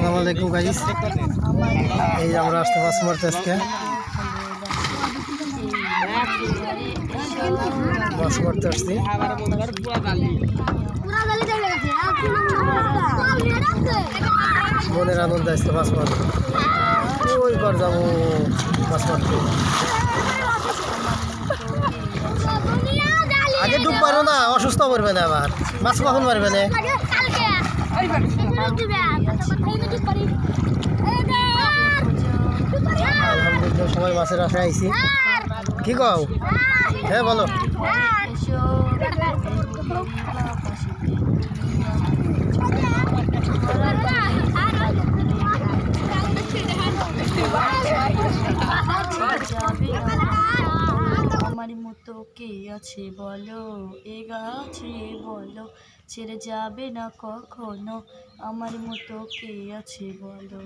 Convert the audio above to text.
আসসালামু আলাইকুম গাইস। এই আমরা আসতে মাছ মারতে আজকে মাছ মারতে আসছি। মনের আনন্দ আসছে মাছ মারতে। ওইবার যাবো মাছ মারতে। আগে ডুব পারো না, অসুস্থ করবে না আবার। মাছ কখন মারবে না? আলহামদুলিল্লাহ সবাই মাছের আশায় আইছি। কি কও? হ্যাঁ বলো। আমার মতো কে আছে বলো, এ গাছে বলো, ছেড়ে যাবে না কখনো। আমার মতো কে আছে বলো।